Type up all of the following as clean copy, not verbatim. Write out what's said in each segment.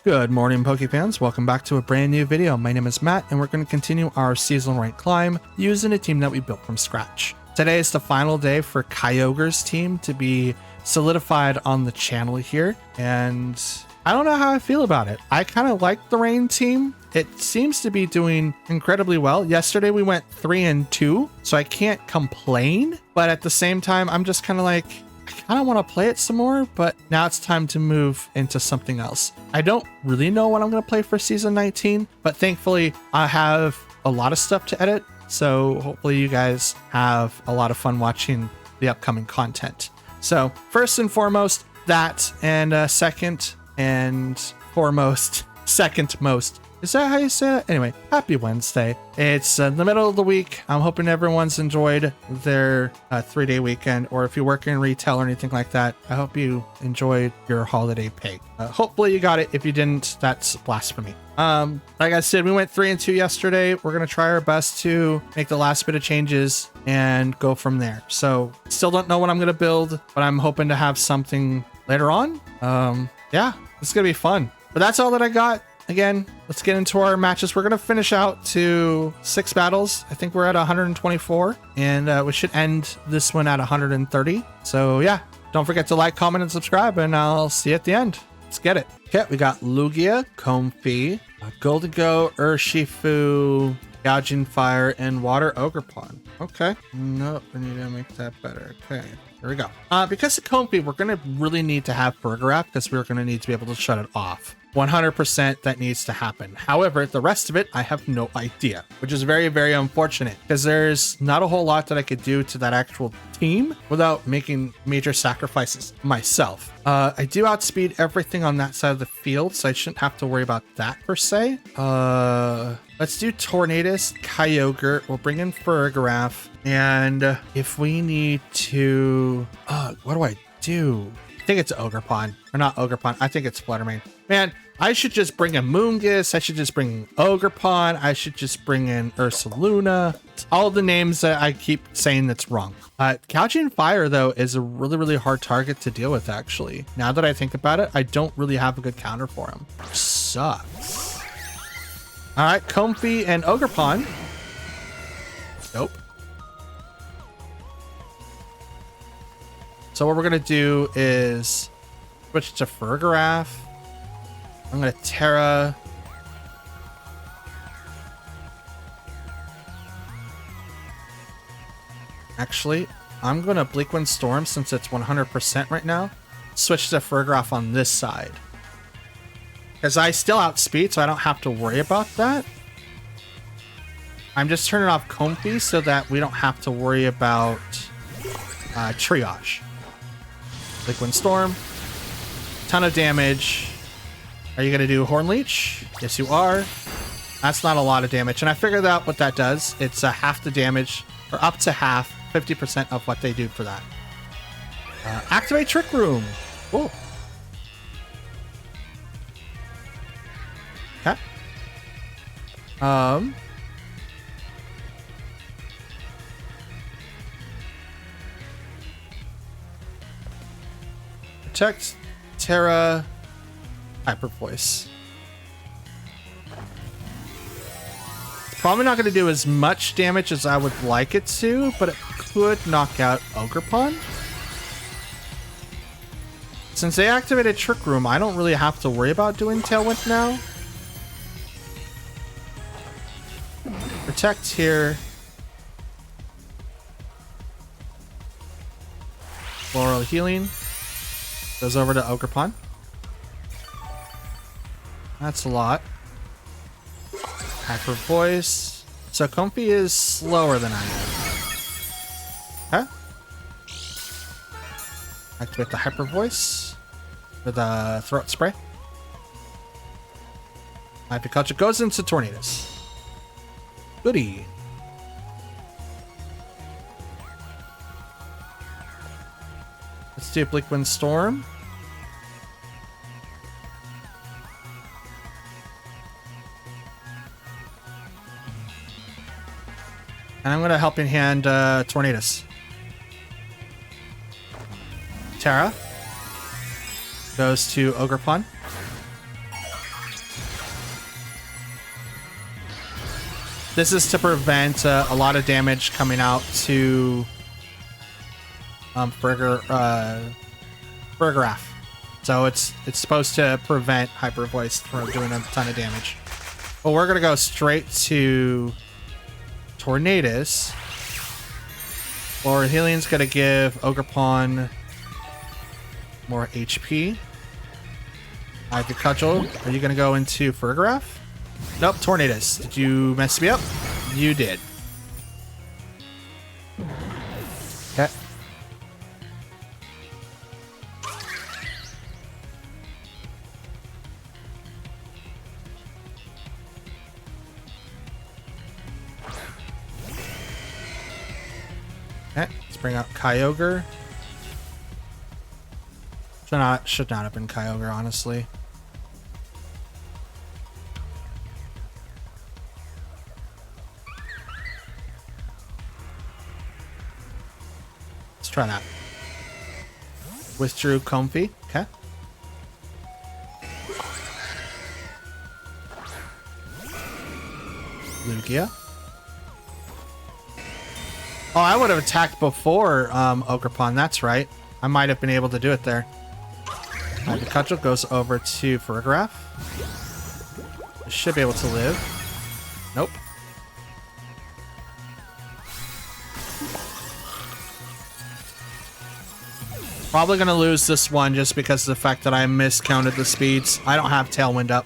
Good morning, Pokefans. Welcome back to a brand new video. My name is Matt, and we're going to continue our seasonal rank climb using a team that we built from scratch. Today is the final day for Kyogre's team to be solidified on the channel here, and I don't know how I feel about it. I kind of like the Rain team. It seems to be doing incredibly well. Yesterday we went 3-2, so I can't complain, but at the same time, I'm just kind of like, I kind of want to play it some more, but now it's time to move into something else. I don't really know what I'm going to play for season 19, but thankfully I have a lot of stuff to edit. So hopefully you guys have a lot of fun watching the upcoming content. So first and foremost, that, and second most. Is that how you say it? Anyway, happy Wednesday. It's the middle of the week. I'm hoping everyone's enjoyed their 3-day weekend, or if you work in retail or anything like that, I hope you enjoyed your holiday pay. Hopefully you got it. If you didn't, that's blasphemy. Like I said, we went 3-2 yesterday. We're going to try our best to make the last bit of changes and go from there. So still don't know what I'm going to build, but I'm hoping to have something later on. Yeah, it's going to be fun. But that's all that I got. Again, let's get into our matches. We're going to finish out to 6 battles. I think we're at 124, and we should end this one at 130. So yeah, don't forget to like, comment, and subscribe, and I'll see you at the end. Let's get it. Okay, we got Lugia, Comfey, Goldigo, Urshifu, Gouging Fire, and Water Ogerpon. Okay. Nope, we need to make that better. Okay. There we go. Because of Comfey, we're going to really need to have Burger because we're going to need to be able to shut it off. 100% that needs to happen. However, the rest of it, I have no idea, which is very, very unfortunate because there's not a whole lot that I could do to that actual team without making major sacrifices myself. I do outspeed everything on that side of the field, so I shouldn't have to worry about that per se. Let's do Tornadus, Kyogre. We'll bring in Fergaraf, and if we need to, what do I do? I think it's Ogerpon, or not Ogerpon. I think it's Fluttermane. Man, I should just bring in Moongus. I should just bring Ogerpon. I should just bring in Ursaluna. It's all the names that I keep saying that's wrong. Gouging Fire, though, is a really, really hard target to deal with, actually. Now that I think about it, I don't really have a good counter for him. Sucks. All right, Comfey and Ogerpon. Nope. So what we're going to do is switch to Fergaraf. I'm going to Terra. Actually, I'm going to Bleakwind Storm since it's 100% right now. Switch to Fergaraf on this side. Because I still outspeed, so I don't have to worry about that. I'm just turning off Comfey so that we don't have to worry about triage. Bleakwind Storm. Ton of damage. Are you going to do Horn Leech? Yes, you are. That's not a lot of damage. And I figured out what that does. It's half the damage, or up to half, 50% of what they do for that. Activate Trick Room. Cool. Okay. Protect, Terra, Hyper Voice. Probably not going to do as much damage as I would like it to, but it could knock out Ogerpon. Since they activated Trick Room, I don't really have to worry about doing Tailwind now. Protect here. Floral Healing. Goes over to Ogerpon. That's a lot. Hyper Voice. So Comfey is slower than I am. Okay. Activate the Hyper Voice with a Throat Spray. My Pikachu goes into Tornadus. Goodie. Let's do Bleakwind Storm. And I'm going to Helping Hand Tornadus. Terra goes to Ogerpon. This is to prevent a lot of damage coming out to Burgraff. So it's supposed to prevent Hyper Voice from doing a ton of damage. Well, we're gonna go straight to Tornadus. Or Healing's gonna give Ogerpon more HP. Ivy Cudgel, are you gonna go into Burgraff? Nope, Tornadus. Did you mess me up? You did. Okay. Okay, let's bring out Kyogre. Should not have been Kyogre, honestly. Let's try that. Withdrew Comfy. Okay. Lugia. Oh, I would have attacked before Ogerpon. That's right. I might have been able to do it there. Pikachu goes over to Burgraff. Should be able to live. Nope. Probably going to lose this one just because of the fact that I miscounted the speeds. I don't have Tailwind up.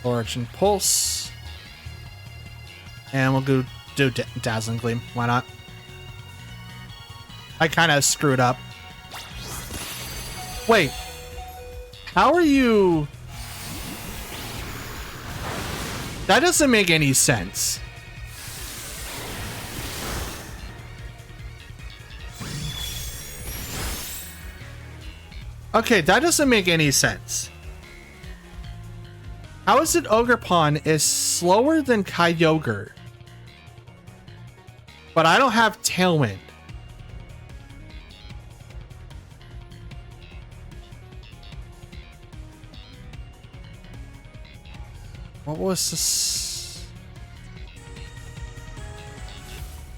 Origin Pulse. And we'll go do Dazzling Gleam. Why not? I kind of screwed up. Wait. How are you... That doesn't make any sense. Okay, that doesn't make any sense. How is it Ogerpon is slower than Kyogre? But I don't have Tailwind. What was this?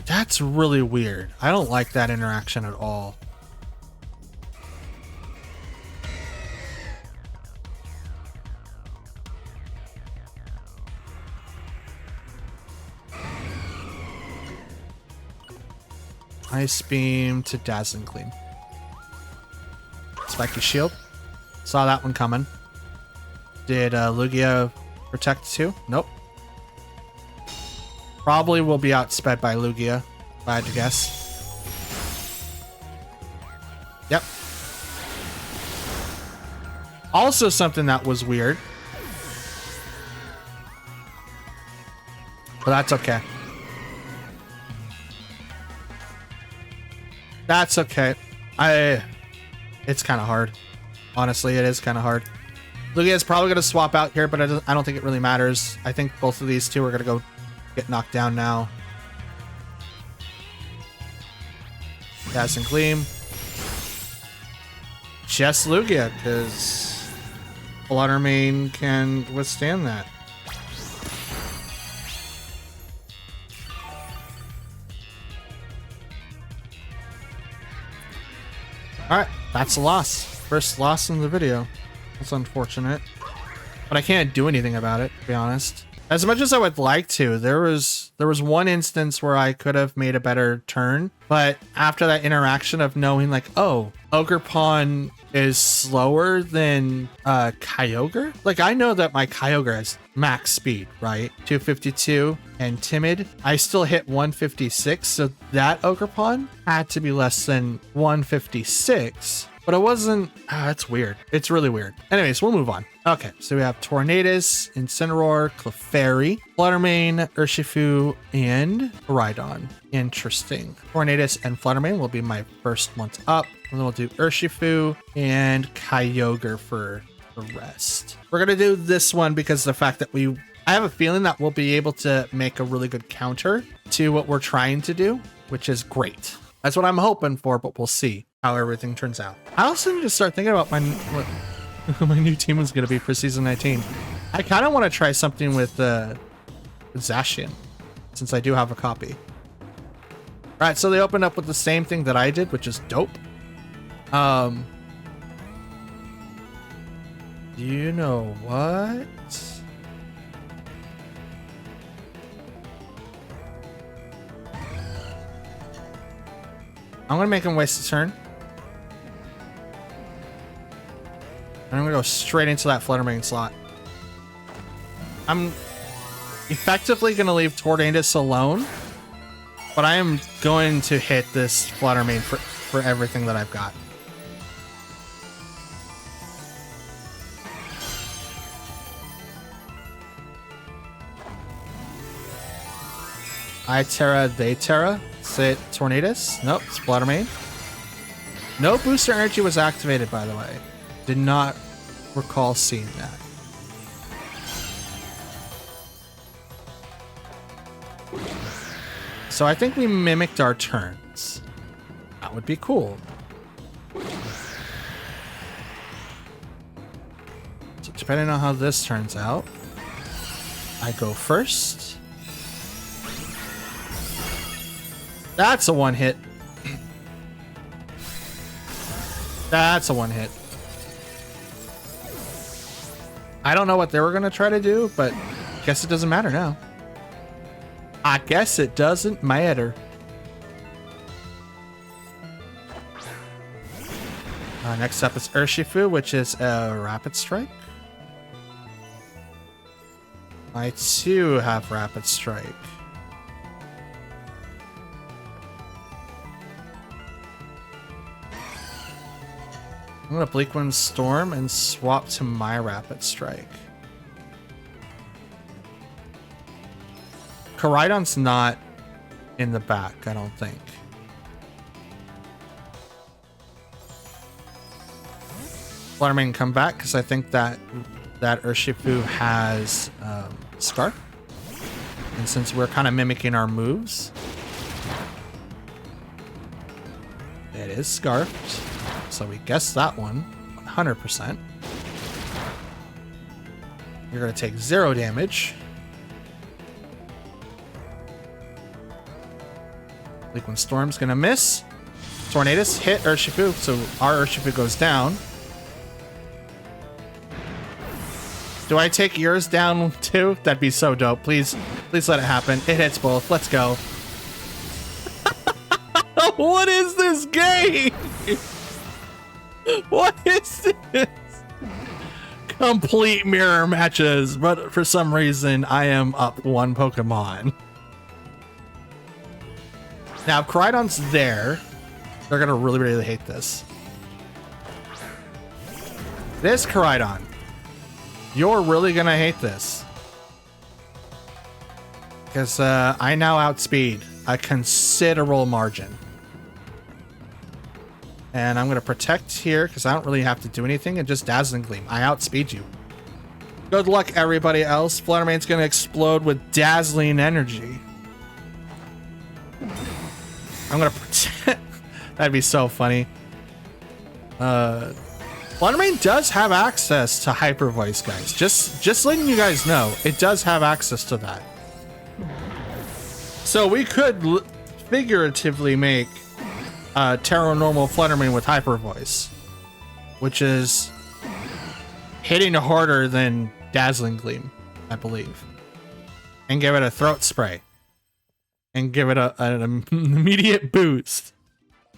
That's really weird. I don't like that interaction at all. Ice Beam to Dazzling Gleam. Spiky Shield. Saw that one coming. Did Lugia protect too? Nope. Probably will be outsped by Lugia, if I had to guess. Yep. Also something that was weird. But that's okay. That's okay. It's kind of hard. Honestly, it is kind of hard. Lugia is probably going to swap out here, but I don't think it really matters. I think both of these two are going to go get knocked down now. Dazzling Gleam. Just Lugia, because Fluttermane can withstand that. Alright, that's a loss. First loss in the video. That's unfortunate. But I can't do anything about it, to be honest. As much as I would like to, there was one instance where I could have made a better turn. But after that interaction of knowing like, oh, Ogerpon is slower than Kyogre? Like, I know that my Kyogre has max speed, right? 252 and timid. I still hit 156, so that Ogerpon had to be less than 156. But it wasn't... that's weird. It's really weird. Anyways, we'll move on. Okay, so we have Tornadus, Incineroar, Clefairy, Fluttermane, Urshifu, and Rhydon. Interesting. Tornadus and Fluttermane will be my first ones up. And then we'll do Urshifu and Kyogre for the rest. We're going to do this one because of the fact that I have a feeling that we'll be able to make a really good counter to what we're trying to do, which is great. That's what I'm hoping for, but we'll see how everything turns out. I also need to start thinking about what my new team is going to be for season 19. I kind of want to try something with Zacian, since I do have a copy. All right, so they opened up with the same thing that I did, which is dope. You know what? I'm gonna make him waste a turn. And I'm gonna go straight into that Fluttermane slot. I'm effectively gonna leave Tornadus alone, but I am going to hit this Fluttermane for everything that I've got. I Terra, they Terra. Sit Tornadus. Nope, it's Fluttermane. No booster energy was activated, by the way. Did not recall seeing that. So I think we mimicked our turns. That would be cool. So depending on how this turns out, I go first. That's a one hit. That's a one hit. I don't know what they were going to try to do, but I guess it doesn't matter now. I guess it doesn't matter. Next up is Urshifu, which is a Rapid Strike. I too have Rapid Strike. I'm gonna Bleak Wind Storm and swap to my Rapid Strike. Koraidon's not in the back, I don't think. Fluttermane can come back because I think that Urshifu has Scarf. And since we're kind of mimicking our moves, it is Scarfed. So we guessed that one 100%. You're going to take 0 damage. Bleak Wind Storm's going to miss. Tornadus hit Urshifu, so our Urshifu goes down. Do I take yours down too? That'd be so dope. Please let it happen. It hits both. Let's go. What is this game? What is this? Complete mirror matches, but for some reason I am up 1 Pokemon. Now, if Koraidon's there, they're gonna really hate this. This Koraidon, you're really gonna hate this. Because I now outspeed a considerable margin. And I'm going to protect here because I don't really have to do anything and just Dazzling Gleam. I outspeed you. Good luck, everybody else. Fluttermane's going to explode with Dazzling Energy. I'm going to protect... That'd be so funny. Fluttermane does have access to Hyper Voice, guys. Just letting you guys know, it does have access to that. So we could figuratively make Terra Normal Fluttermane with Hyper Voice, which is hitting harder than Dazzling Gleam, I believe, and give it a throat spray and give it an immediate boost.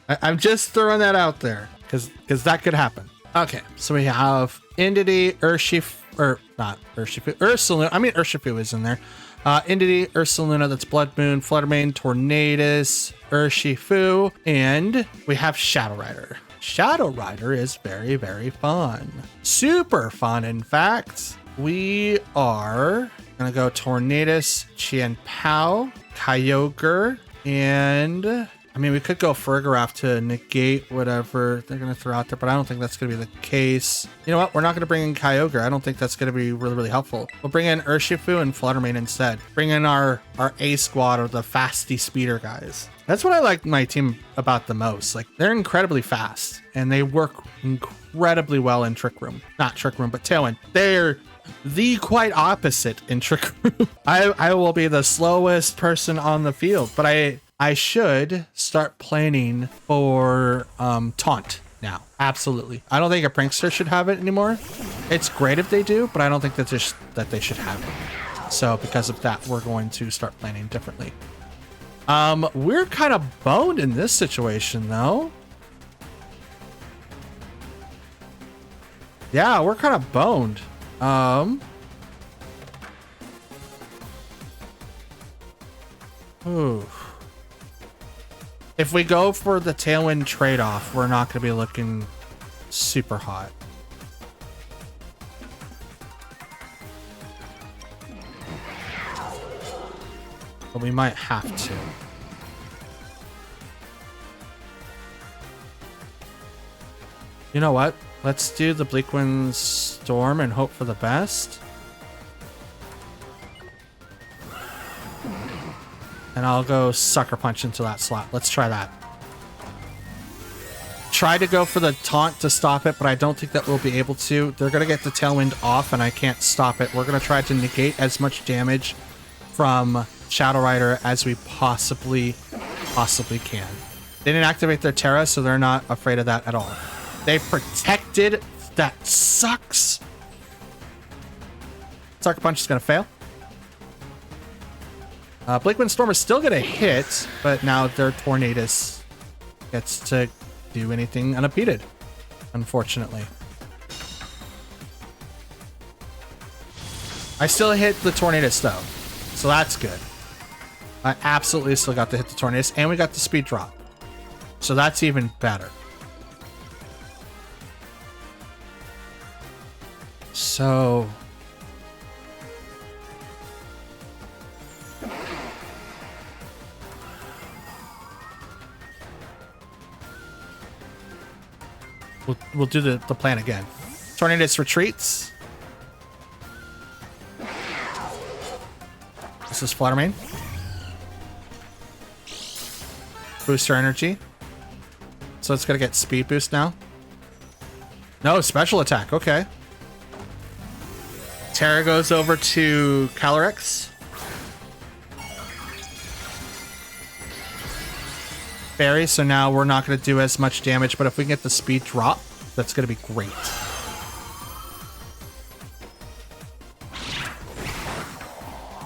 I'm just throwing that out there because that could happen. Okay, so we have Entity, Urshifu, or not Urshifu, Ursaluna. I mean, Urshifu is in there. Entity, Ursaluna, that's Blood Moon, Fluttermane, Tornadus, Urshifu, and we have Shadow Rider. Shadow Rider is very fun. Super fun, in fact. We are gonna go Tornadus, Chien-Pao, Kyogre, and I mean, we could go Fergarath to negate whatever they're going to throw out there, but I don't think that's going to be the case. You know what? We're not going to bring in Kyogre. I don't think that's going to be really, really helpful. We'll bring in Urshifu and Fluttermane instead. Bring in our A squad or the fasty speeder guys. That's what I like my team about the most. Like, they're incredibly fast and they work incredibly well in Trick Room. Not Trick Room, but Tailwind. They're the quite opposite in Trick Room. I will be the slowest person on the field, but I should start planning for Taunt now. Absolutely. I don't think a Prankster should have it anymore. It's great if they do, but I don't think that they should have it. So because of that, we're going to start planning differently. We're kind of boned in this situation though. Yeah, we're kind of boned. Ooh. If we go for the Tailwind trade-off, we're not going to be looking super hot. But we might have to. You know what? Let's do the Bleakwind Storm and hope for the best. And I'll go Sucker Punch into that slot. Let's try that. Try to go for the Taunt to stop it, but I don't think that we'll be able to. They're going to get the Tailwind off, and I can't stop it. We're going to try to negate as much damage from Shadow Rider as we possibly can. They didn't activate their Terra, so they're not afraid of that at all. They protected. That sucks. Sucker Punch is going to fail. Bleakwind Storm is still going to hit, but now their Tornadus gets to do anything unimpeded, unfortunately. I still hit the Tornadus, though, so that's good. I absolutely still got to hit the Tornadus, and we got the speed drop. So that's even better. So... We'll do the plan again. Tornadus retreats. This is Fluttermane. Booster energy. So it's gonna get speed boost now. No, special attack. Okay. Terra goes over to Calyrex. Fairy, so now we're not going to do as much damage, but if we can get the speed drop, that's going to be great.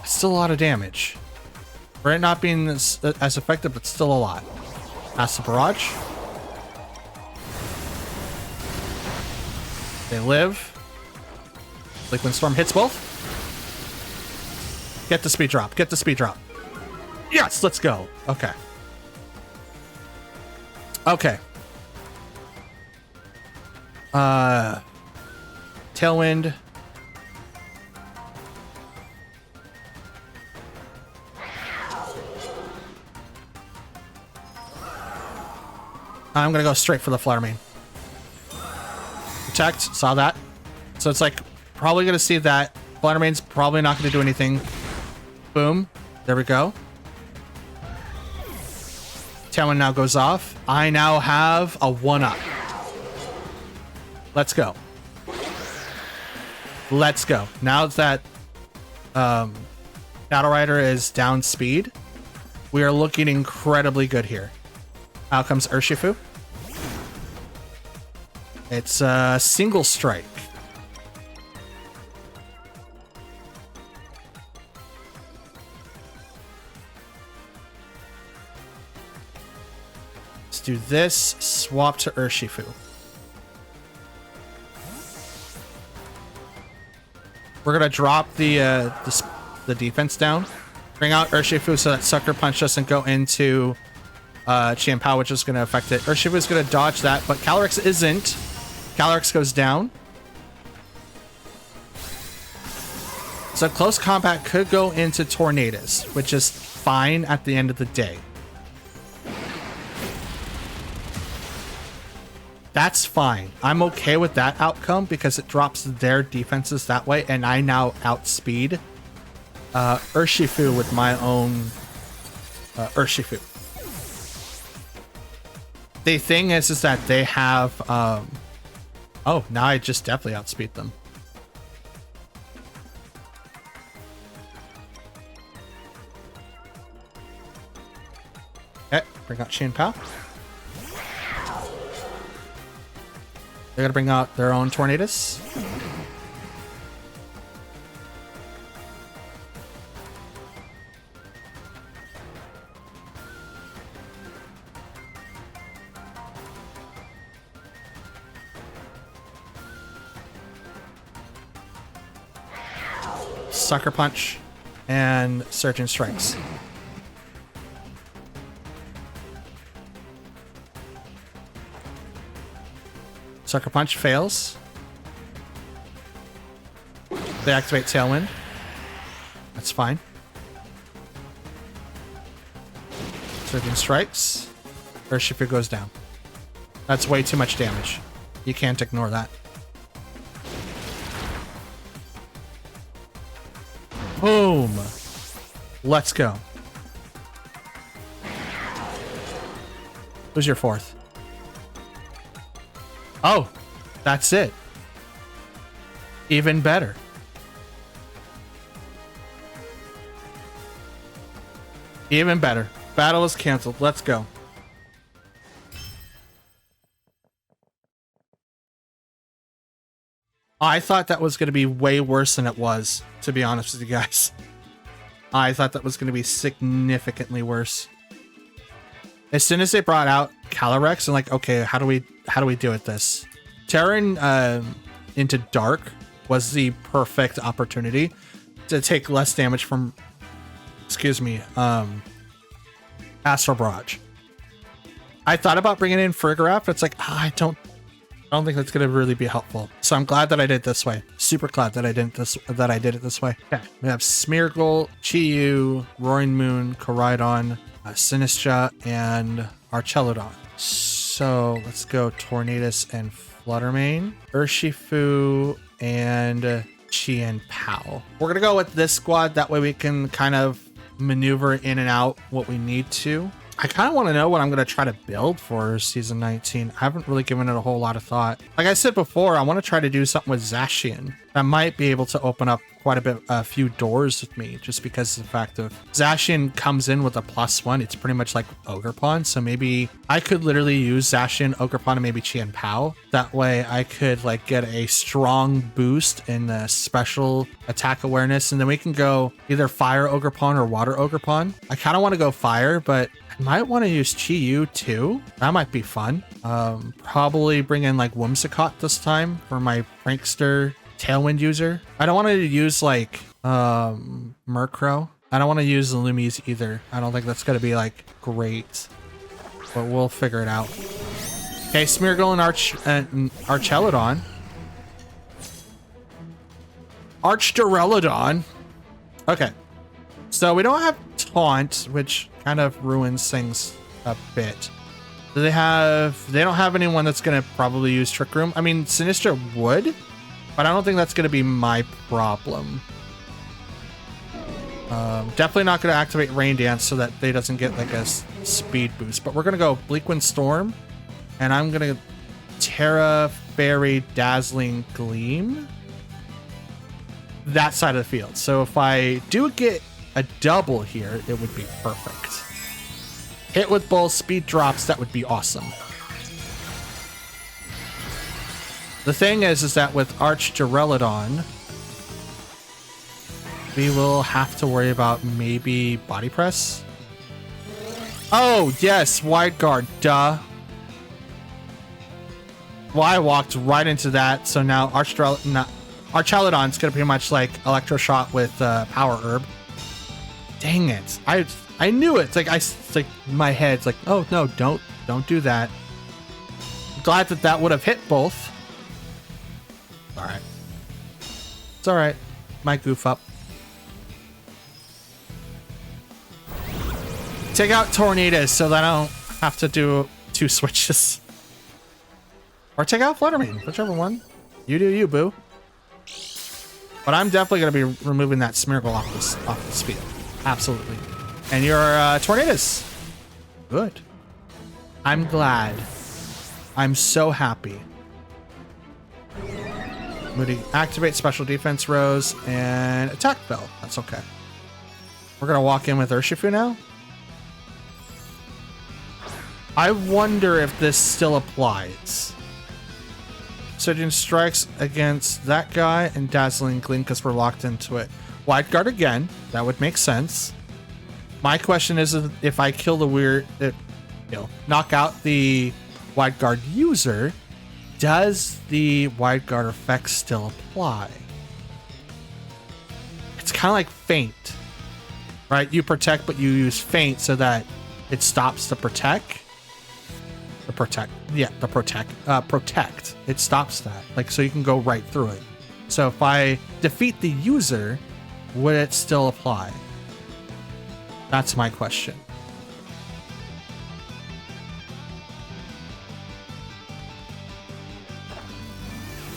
Still a lot of damage. For it not being as effective, but still a lot. Pass the barrage. They live. Bleakwind Storm hits both. Get the speed drop. Get the speed drop. Yes, let's go. Okay. Okay. Tailwind. I'm gonna go straight for the Fluttermane. Protect, saw that. So it's like probably gonna see that. Fluttermane's probably not gonna do anything. Boom. There we go. Tailwind now goes off. I now have a 1-up. Let's go. Let's go. Now that Shadow Rider is down speed, we are looking incredibly good here. Out comes Urshifu. It's a single strike. Do this, swap to Urshifu. We're gonna drop the defense down. Bring out Urshifu so that Sucker Punch doesn't go into Chien-Pao, which is gonna affect it. Urshifu is gonna dodge that, but Calyrex isn't. Calyrex goes down. So close combat could go into Tornadus, which is fine at the end of the day. That's fine. I'm okay with that outcome because it drops their defenses that way, and I now outspeed Urshifu with my own Urshifu. The thing is that they have oh, now I just definitely outspeed them. Okay, bring out Chi and Pao. They're gonna bring out their own Tornadus. Sucker Punch and Surgeon Strikes. Sucker Punch fails. They activate Tailwind. That's fine. Surgeon Strikes. Urshifu goes down. That's way too much damage. You can't ignore that. Boom. Let's go. Who's your fourth? Oh, that's it. Even better. Even better. Battle is canceled. Let's go. I thought that was going to be way worse than it was, to be honest with you guys. I thought that was going to be significantly worse. As soon as they brought out Calyrex, I'm like, okay, how do we do with this? Terran into Dark was the perfect opportunity to take less damage from, excuse me, Astral Barrage. I thought about bringing in Frigoraph, but it's like, I don't think that's going to really be helpful. So I'm glad that I did it this way. Super glad that I did it this way. Okay, we have Smeargle, Chi-Yu, Roaring Moon, Koraidon, Sinistra, and Archelodon. So let's go Tornadus and Fluttermane, Urshifu, and Chi and Pao. We're gonna go with this squad. That way we can kind of maneuver in and out what we need to. I kind of want to know what I'm going to try to build for season 19. I haven't really given it a whole lot of thought. Like I said before, I want to try to do something with Zacian. That might be able to open up quite a few doors with me, just because of the fact of Zacian comes in with a +1. It's pretty much like Ogerpon. So maybe I could literally use Zacian, Ogerpon, and maybe Chi and Pao. That way I could like get a strong boost in the special attack awareness. And then we can go either Fire Ogerpon or Water Ogerpon. I kind of want to go Fire, but I might want to use Chi-Yu too. That might be fun. Probably bring in like Whimsicott this time for my Prankster Tailwind user. I don't want to use like Murkrow. I don't want to use the Loomies either. I don't think that's going to be like great, but we'll figure it out. Okay, Smeargle and Archelodon. Archdurelodon. Okay, so we don't have Taunt, which kind of ruins things a bit. They don't have anyone that's going to probably use Trick Room. I mean, Sinistra would, but I don't think that's going to be my problem. Definitely not going to activate Rain Dance so that they doesn't get like a speed boost, but we're going to go Bleakwind Storm, and I'm going to Terra Fairy Dazzling Gleam that side of the field. So if I do get a double here, it would be perfect. Hit with both speed drops, that would be awesome. The thing is that with Archdurelodon, we will have to worry about maybe Body Press. Oh, yes, Wide Guard, duh. Well, I walked right into that, so now Archelodon's gonna pretty much like Electroshot with Power Herb. Dang it! I knew it. It's like my head's like, oh no, don't do that. I'm glad that would have hit both. All right, it's all right. Might goof up. Take out Tornadus so that I don't have to do 2 switches. Or take out Fluttermane, whichever one. You do you, boo. But I'm definitely going to be removing that Smeargle off this field. Absolutely. And your Tornadus. Good. I'm glad. I'm so happy. Moody, activate special defense rows and attack bell. That's okay. We're going to walk in with Urshifu now. I wonder if this still applies. Surging strikes against that guy and Dazzling Gleam because we're locked into it. Wide guard again. That would make sense. My question is if I kill the weird, knock out the wide guard user, does the wide guard effect still apply? It's kind of like feint, right? You protect, but you use feint so that it stops the protect. Protect. It stops that. Like, so you can go right through it. So if I defeat the user, would it still apply? That's my question.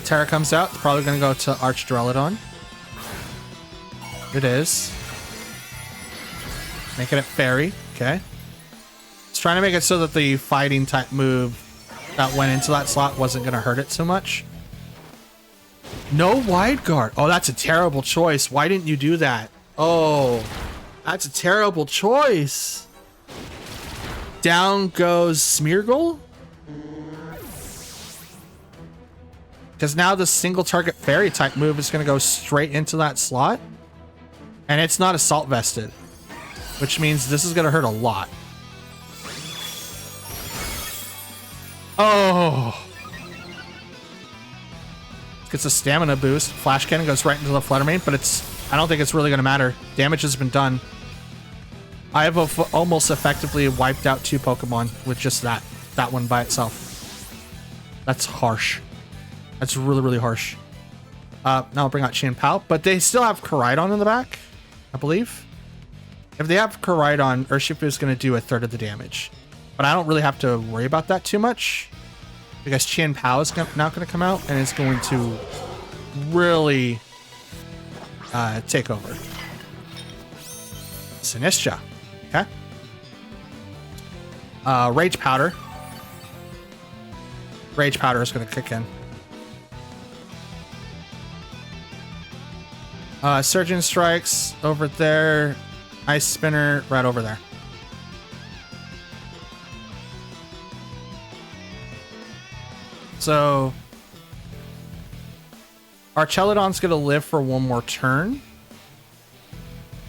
Terra comes out. It's probably going to go to Archduraludon. It is. Making it fairy. Okay. Trying to make it so that the fighting type move that went into that slot wasn't going to hurt it so much. No wide guard. Oh, that's a terrible choice. Why didn't you do that? Oh, that's a terrible choice. Down goes Smeargle. Because now the single target fairy type move is going to go straight into that slot. And it's not assault vested, which means this is going to hurt a lot. Oh, gets a stamina boost. Flash Cannon goes right into the Fluttermane, but I don't think it's really going to matter. Damage has been done. I have almost effectively wiped out 2 Pokemon with just that one by itself. That's harsh. That's really, really harsh. Now I'll bring out Chien-Pao, but they still have Koraidon in the back, I believe. If they have Koraidon, Urshifu is going to do 1/3 of the damage. But I don't really have to worry about that too much because Chien-Pao is now going to come out and it's going to really take over. Sinistcha. Okay. Rage Powder. Rage Powder is going to kick in. Surgeon Strikes over there. Ice Spinner right over there. So Archelodon's going to live for one more turn,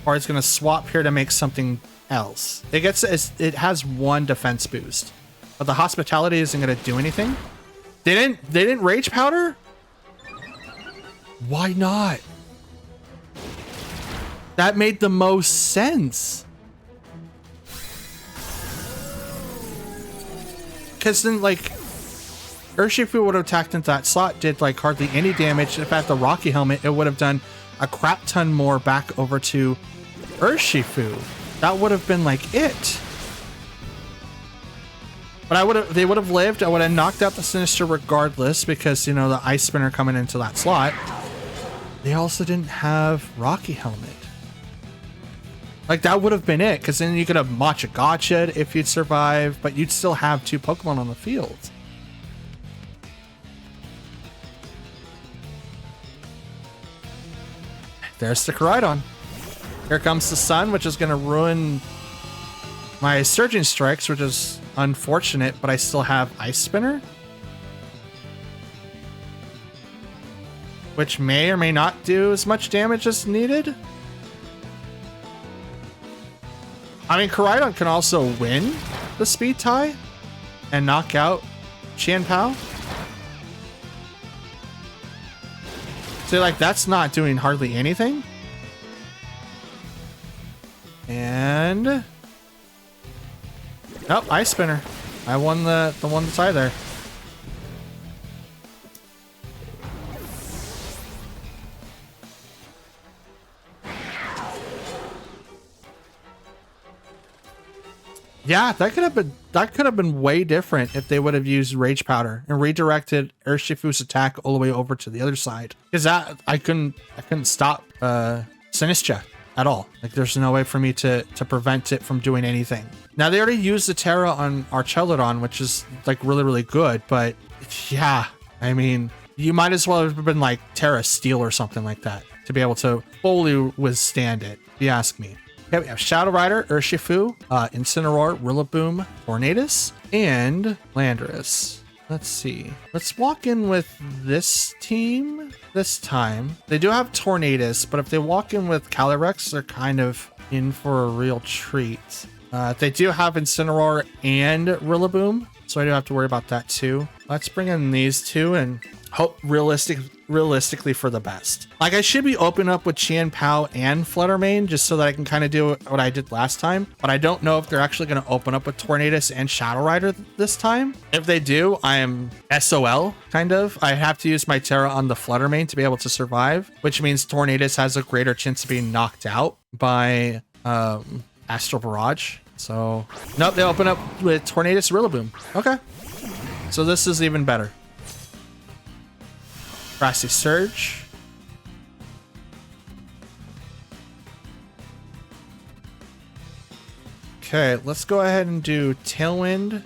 or it's going to swap here to make something else. It has 1 defense boost, but the Hospitality isn't going to do anything. They didn't Rage Powder? Why not? That made the most sense. Because then, like, Urshifu would have attacked into that slot, did like hardly any damage. In fact, the Rocky Helmet, it would have done a crap ton more back over to Urshifu. That would have been like it. But they would have lived. I would have knocked out the Sinister regardless because, the Ice Spinner coming into that slot. They also didn't have Rocky Helmet. Like, that would have been it, because then you could have Machagacha'd if you'd survive, but you'd still have 2 Pokemon on the field. There's the Koraidon. Here comes the sun, which is going to ruin my Surging Strikes, which is unfortunate, but I still have Ice Spinner, which may or may not do as much damage as needed. I mean, Koraidon can also win the speed tie and knock out Chien-Pao. So, like, that's not doing hardly anything. And nope, Ice Spinner. I won the tie there. Yeah, that could have been way different if they would have used Rage Powder and redirected Urshifu's attack all the way over to the other side. Because that I couldn't stop Sinistra at all. Like there's no way for me to prevent it from doing anything. Now they already used the Terra on Archelodon, which is like really, really good, but yeah, I mean, you might as well have been like Terra Steel or something like that to be able to fully withstand it, if you ask me. Okay, we have Shadow Rider, Urshifu, Incineroar, Rillaboom, Tornadus, and Landorus. Let's see. Let's walk in with this team this time. They do have Tornadus, but if they walk in with Calyrex, they're kind of in for a real treat. They do have Incineroar and Rillaboom, so I do have to worry about that too. Let's bring in these two and hope realistically for the best. Like I should be open up with Chien-Pao and Fluttermane just so that I can kind of do what I did last time, but I don't know if they're actually going to open up with Tornadus and Shadow Rider this time. If they do, I am SOL kind of. I have to use my Terra on the Fluttermane to be able to survive, which means Tornadus has a greater chance of being knocked out by Astral Barrage. So nope, they open up with Tornadus Rillaboom. Okay, so this is even better. Grassy Surge. Okay, let's go ahead and do Tailwind.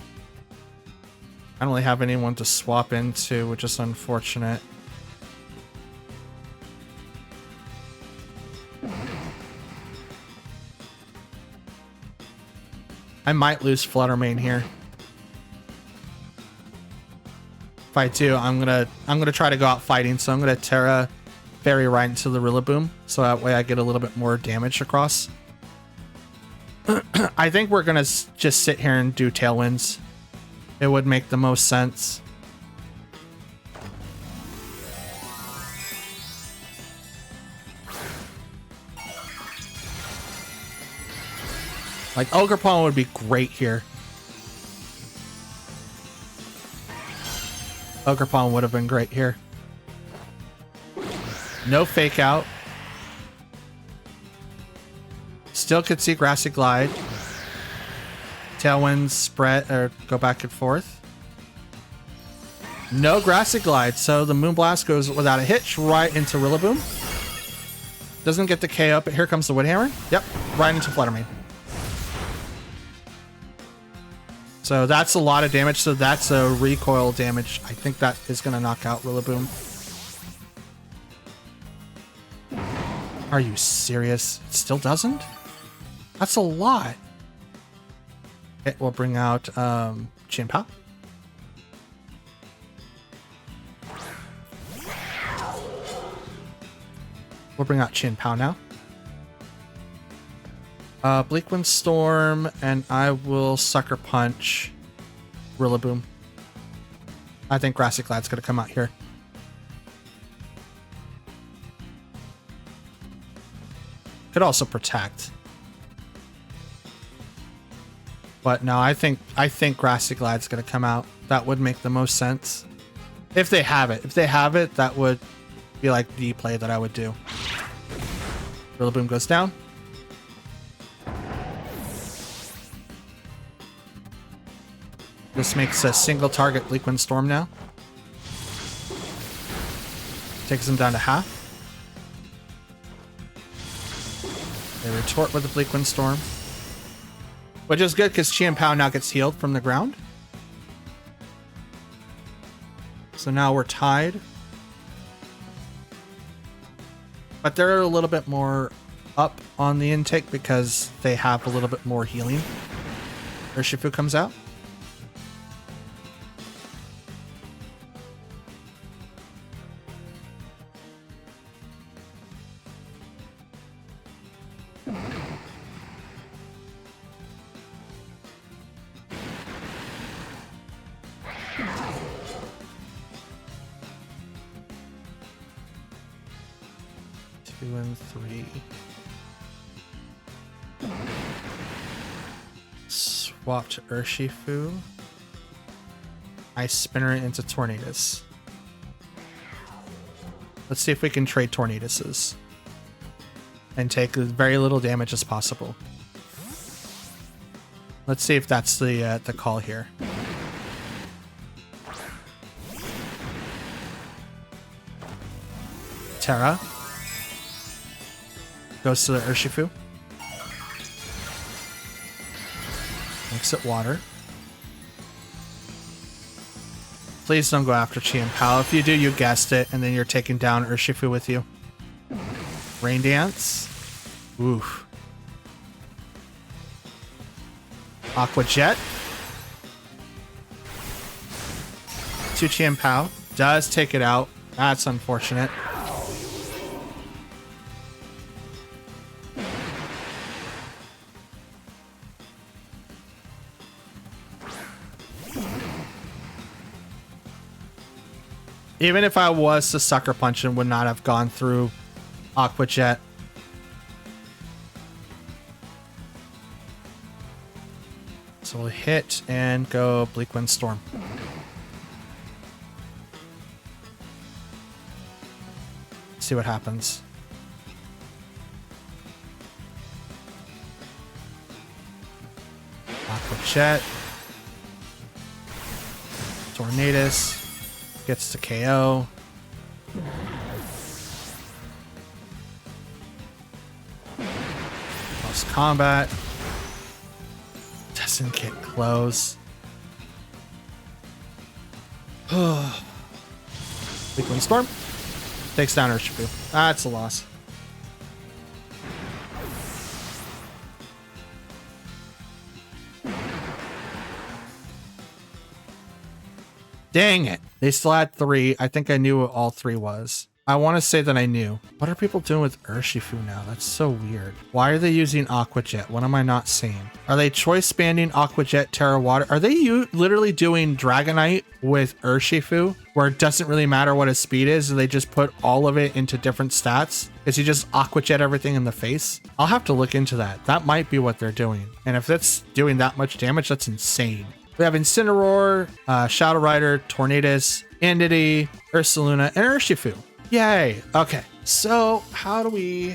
I don't really have anyone to swap into, which is unfortunate. I might lose Fluttermane here. If I do, I'm gonna try to go out fighting. So I'm gonna Terra Fairy right into the Rillaboom, so that way I get a little bit more damage across. I think we're gonna just sit here and do Tailwinds. It would make the most sense. Like Ogerpon would be great here. Ogerpon would have been great here. No fake out. Still could see Grassy Glide. Tailwind spread or go back and forth. No Grassy Glide, so the Moonblast goes without a hitch right into Rillaboom. Doesn't get the KO, but here comes the Woodhammer. Yep, right into Fluttermane. So that's a lot of damage. So that's a recoil damage. I think that is going to knock out Rillaboom. Are you serious? It still doesn't? That's a lot. Okay, we'll bring out Chien-Pao. We'll bring out Chien-Pao now. Bleakwind Storm, and I will Sucker Punch Rillaboom. I think Grassy Glide's going to come out here. Could also protect. But no, I think Grassy Glide's going to come out. That would make the most sense. If they have it. If they have it, that would be like the play that I would do. Rillaboom goes down. This makes a single target Bleakwind Storm now. Takes him down to half. They retort with the Bleakwind Storm. Which is good because Chien-Pao now gets healed from the ground. So now we're tied. But they're a little bit more up on the intake because they have a little bit more healing. Urshifu comes out. Two and three. Swap to Urshifu. Ice Spinner into Tornadus. Let's see if we can trade Tornaduses and take as very little damage as possible. Let's see if that's the call here. Terra goes to the Urshifu. Makes it water. Please don't go after Chien-Pao. If you do, you guessed it, and then you're taking down Urshifu with you. Rain Dance. Oof. Aqua Jet. To Chien-Pao. Does take it out. That's unfortunate. Even if I was to Sucker Punch and would not have gone through Aqua Jet. So we'll hit and go Bleak Wind Storm. See what happens. Aqua Jet. Tornadus. Gets to KO. Lost combat. Doesn't get close. Bleak Wind Storm. Takes down Urshifu. That's a loss. Dang it. They still had 3. I think I knew what all 3 was. I want to say that I knew. What are people doing with Urshifu now? That's so weird. Why are they using Aqua Jet? What am I not seeing? Are they choice banding Aqua Jet, Terra Water? Are they literally doing Dragonite with Urshifu where it doesn't really matter what his speed is and they just put all of it into different stats? Is he just Aqua Jet everything in the face? I'll have to look into that. That might be what they're doing. And if that's doing that much damage, that's insane. We have Incineroar, Shadow Rider, Tornadus, Entity, Ursaluna, and Urshifu. Yay. Okay. So how do we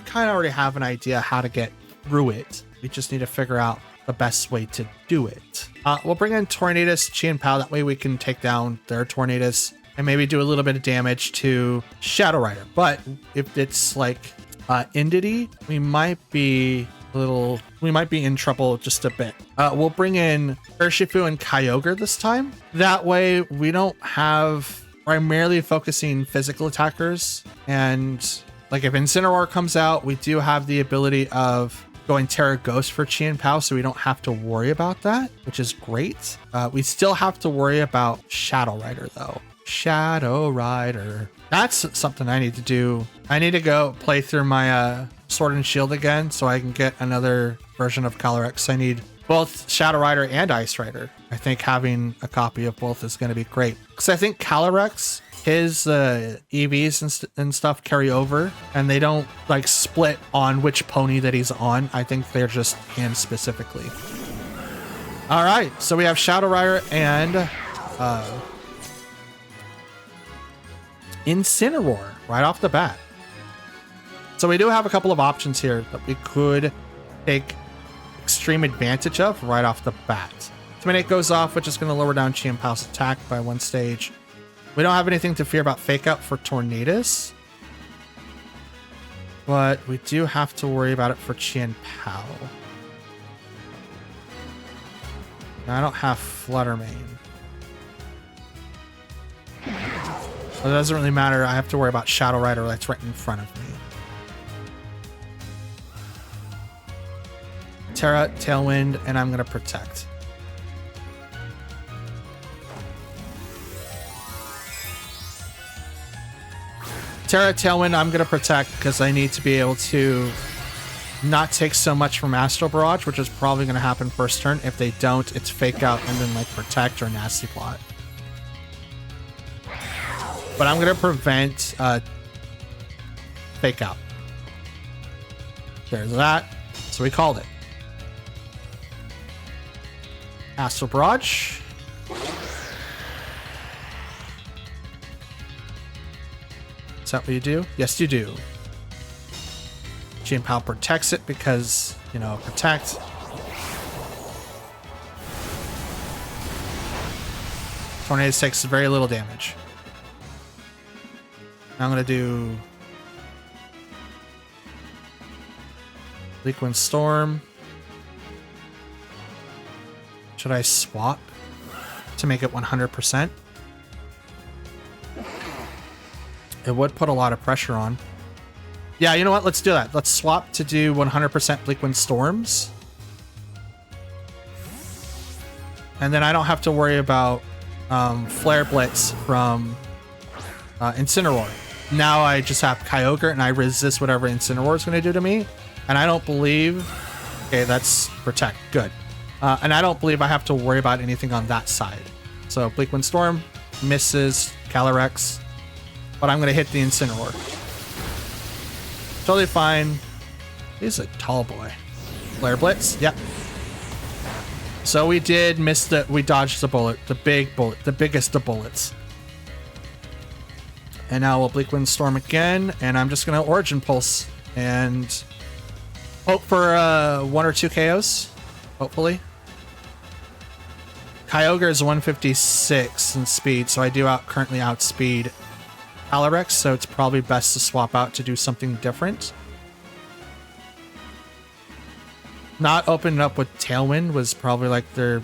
kind of already have an idea how to get through it. We just need to figure out the best way to do it. We'll bring in Tornadus, Chien-Pao. That way we can take down their Tornadus and maybe do a little bit of damage to Shadow Rider. But if it's like Entity, we might be in trouble just a bit. We'll bring in Urshifu and Kyogre this time. That way we don't have primarily focusing physical attackers. And like if Incineroar comes out, we do have the ability of going Terra Ghost for Chien-Pao, so we don't have to worry about that, which is great. We still have to worry about Shadow Rider though. Shadow Rider. That's something I need to do. I need to go play through my Sword and Shield again so I can get another version of Calyrex. I need both Shadow Rider and Ice Rider. I think having a copy of both is going to be great. Because I think Calyrex, his EVs and stuff carry over and they don't like split on which pony that he's on. I think they're just him specifically. All right, so we have Shadow Rider and Incineroar right off the bat. So we do have a couple of options here that we could take extreme advantage of right off the bat. Culminating goes off, which is going to lower down Chien-Pao's attack by 1 stage. We don't have anything to fear about Fake Out for Tornadus, but we do have to worry about it for Chien-Pao. I don't have Flutter Mane. It doesn't really matter. I have to worry about Shadow Rider that's right in front of me. Terra, Tailwind, and I'm going to Protect. Terra, Tailwind, I'm going to Protect because I need to be able to not take so much from Astral Barrage, which is probably going to happen first turn. If they don't, it's Fake Out and then like Protect or Nasty Plot. But I'm going to prevent Fake Out. There's that. So we called it. Astral Barrage. Is that what you do? Yes, you do. Chien-Pao protects it because, you know, Protect. Tornadus takes very little damage. Now I'm going to do Bleak Wind Storm. Should I swap to make it 100%? It would put a lot of pressure on. Yeah, you know what? Let's do that. Let's swap to do 100% Bleak Wind Storms. And then I don't have to worry about Flare Blitz from Incineroar. Now I just have Kyogre and I resist whatever Incineroar is going to do to me. And I don't believe... Okay, that's Protect. Good. And I don't believe I have to worry about anything on that side. So Bleak Wind Storm misses Calyrex. But I'm going to hit the Incineroar. Totally fine. He's a tall boy. Flare Blitz. Yep. So we did miss the... We dodged the bullet. The big bullet. The biggest of bullets. And now we'll Bleak Wind Storm again. And I'm just going to Origin Pulse. And hope for 1 or 2 KOs. Hopefully. Kyogre is 156 in speed. So I do currently outspeed Calyrex. So it's probably best to swap out to do something different. Not opening up with Tailwind was probably like their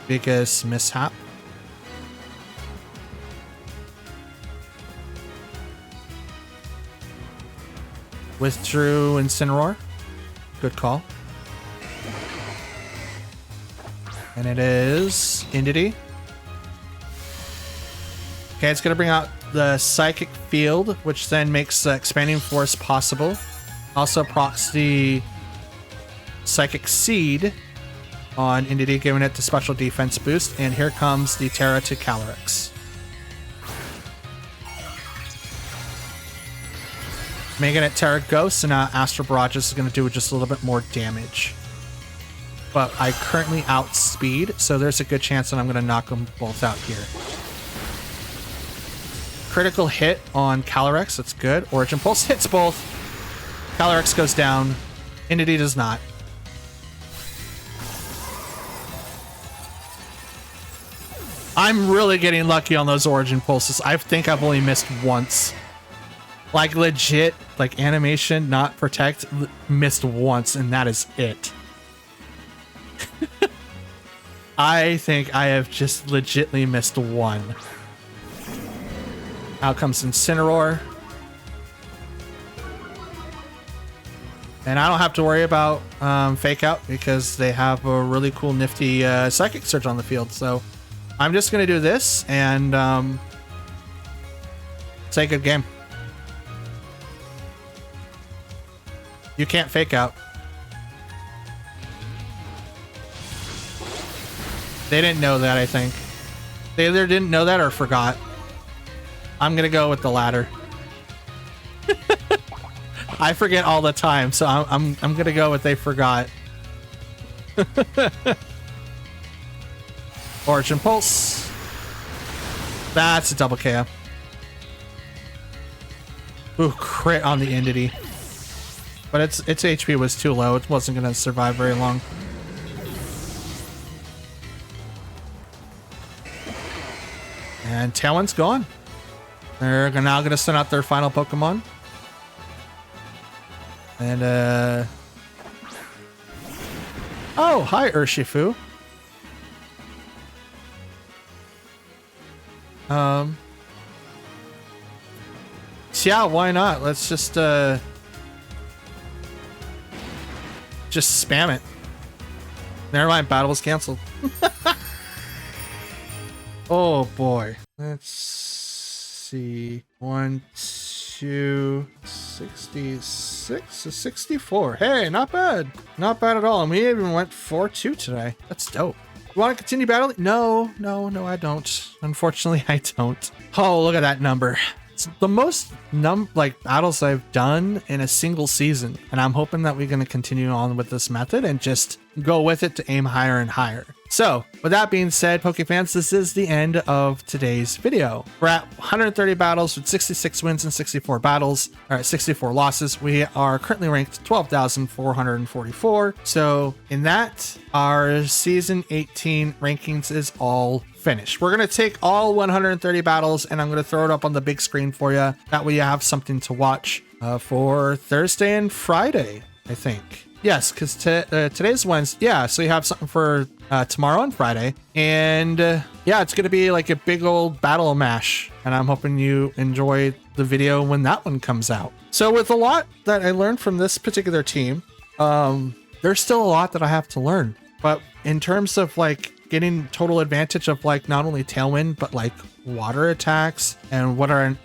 biggest mishap. Withdrew Incineroar. Good call. And it is Indity. Okay, it's going to bring out the Psychic Field, which then makes the Expanding Force possible. Also procs the Psychic Seed on Indity, giving it the special defense boost. And here comes the Terra to Calyrex. Making it Terra Ghost, and now Astral Barrage is going to do just a little bit more damage. But I currently outspeed, so there's a good chance that I'm going to knock them both out here. Critical hit on Calyrex, that's good. Origin Pulse hits both. Calyrex goes down. Indity does not. I'm really getting lucky on those Origin Pulses. I think I've only missed once. Like legit, like animation, not protect, missed once, and that is it. I think I have just legitly missed one. Out comes Incineroar. And I don't have to worry about Fake Out because they have a really cool nifty Psychic Surge on the field. So I'm just going to do this and say good game. You can't Fake Out. They didn't know that, I think. They either didn't know that or forgot. I'm gonna go with the latter. I forget all the time, so I'm gonna go with they forgot. Origin Pulse. That's a double KO. Ooh, crit on the Indity. But its HP was too low. It wasn't gonna survive very long. And Tailwind's gone. They're now going to send out their final Pokemon. And, oh, hi, Urshifu. Yeah, why not? Let's just spam it. Never mind, battle was canceled. Oh, boy. Let's see. 1, 2, 66 to 64. Hey, not bad. Not bad at all. And we even went 4-2 today. That's dope. You want to continue battling? No, I don't. Unfortunately, I don't. Oh, look at that number. It's the most battles I've done in a single season. And I'm hoping that we're going to continue on with this method and just go with it to aim higher and higher. So with that being said, Pokefans, this is the end of today's video. We're at 130 battles with 66 wins and 64 battles, or 64 losses. We are currently ranked 12,444. So in that, our season 18 rankings is all finished. We're going to take all 130 battles and I'm going to throw it up on the big screen for you. That way you have something to watch for Thursday and Friday, I think. Yes, because today's Wednesday. Yeah, so you have something for tomorrow and Friday. And yeah, it's going to be like a big old battle mash. And I'm hoping you enjoy the video when that one comes out. So with a lot that I learned from this particular team, there's still a lot that I have to learn. But in terms of like getting total advantage of like not only Tailwind, but like water attacks and what are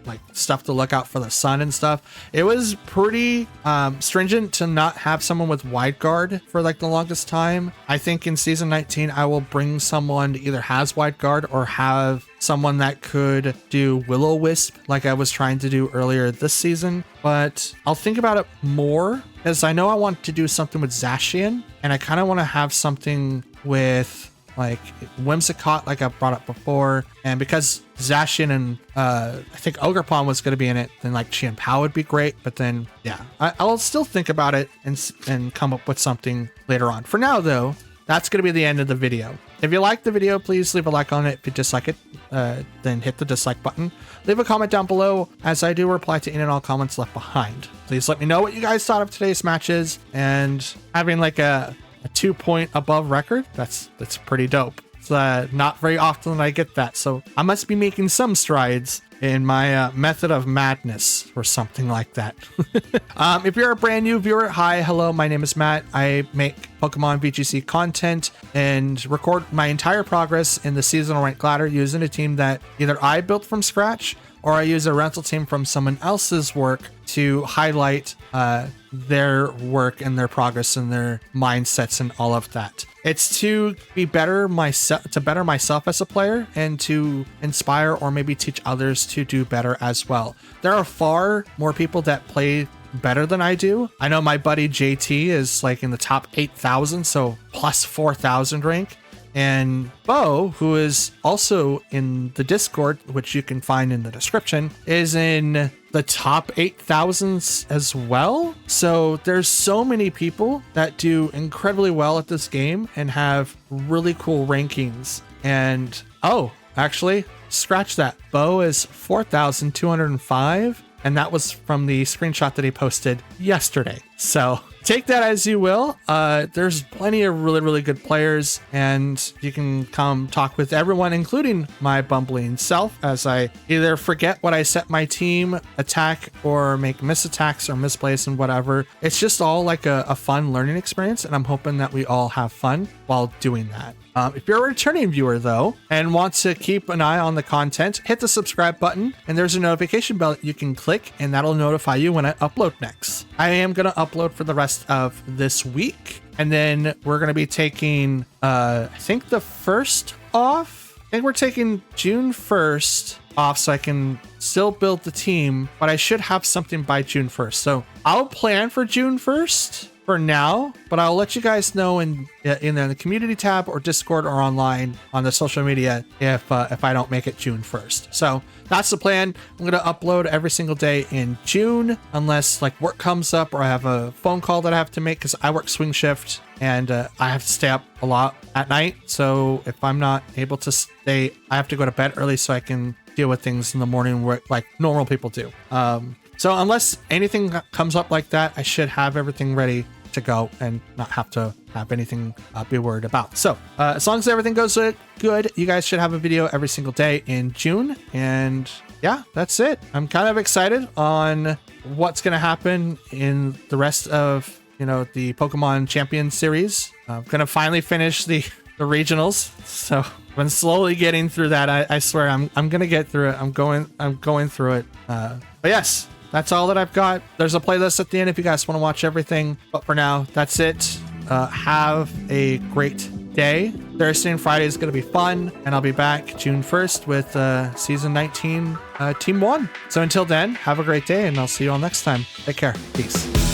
like stuff to look out for the sun and stuff. It was pretty stringent to not have someone with wide guard for like the longest time. I think in season 19, I will bring someone that either has wide guard or have someone that could do Will-O-Wisp like I was trying to do earlier this season. But I'll think about it more as I know I want to do something with Zacian and I kind of want to have something with like Whimsicott, like I brought up before. And because Zacian and I think Ogerpon was going to be in it, then like Chien-Pao would be great. But then, yeah, I'll still think about it and come up with something later on. For now, though, that's going to be the end of the video. If you like the video, please leave a like on it. If you dislike it, then hit the dislike button. Leave a comment down below, as I do reply to any and all comments left behind. Please let me know what you guys thought of today's matches, and having like a 2-point above record, that's pretty dope. It's not very often that I get that, so I must be making some strides in my method of madness or something like that. If you're a brand new viewer, hi, hello, my name is Matt. I make Pokemon VGC content and record my entire progress in the seasonal rank ladder using a team that either I built from scratch or I use a rental team from someone else's work to highlight their work and their progress and their mindsets and all of that. It's to be better myself as a player and to inspire or maybe teach others to do better as well. There are far more people that play better than I do. I know my buddy JT is like in the top 8,000, so plus 4,000 rank. And Bo, who is also in the Discord, which you can find in the description, is in the top 8,000s as well. So there's so many people that do incredibly well at this game and have really cool rankings. And oh, actually, scratch that. Bo is 4,205. And that was from the screenshot that he posted yesterday. So take that as you will. There's plenty of really, really good players, and you can come talk with everyone, including my bumbling self, as I either forget what I set my team attack or make misattacks or misplays and whatever. It's just all like a fun learning experience, and I'm hoping that we all have fun while doing that. If you're a returning viewer, though, and want to keep an eye on the content, hit the subscribe button, and there's a notification bell that you can click, and that'll notify you when I upload next. I am going to upload for the rest of this week, and then we're going to be taking, I think the 1st off. I think we're taking June 1st off so I can still build the team, but I should have something by June 1st. So I'll plan for June 1st. For now, but I'll let you guys know in the community tab or Discord or online on the social media if I don't make it June 1st. So that's the plan. I'm going to upload every single day in June unless like work comes up or I have a phone call that I have to make because I work swing shift and I have to stay up a lot at night. So if I'm not able to stay, I have to go to bed early so I can deal with things in the morning like normal people do. So unless anything comes up like that, I should have everything ready to go and not have to have anything be worried about. So as long as everything goes good, you guys should have a video every single day in June. And yeah, that's it. I'm kind of excited on what's going to happen in the rest of, the Pokemon Champion series. I'm going to finally finish the regionals. So I've been slowly getting through that. I swear I'm going to get through it. I'm going through it. But yes, that's all that I've got. There's a playlist at the end if you guys want to watch everything. But for now, that's it. Have a great day. Thursday and Friday is going to be fun. And I'll be back June 1st with Season 19 Team 1. So until then, have a great day and I'll see you all next time. Take care. Peace.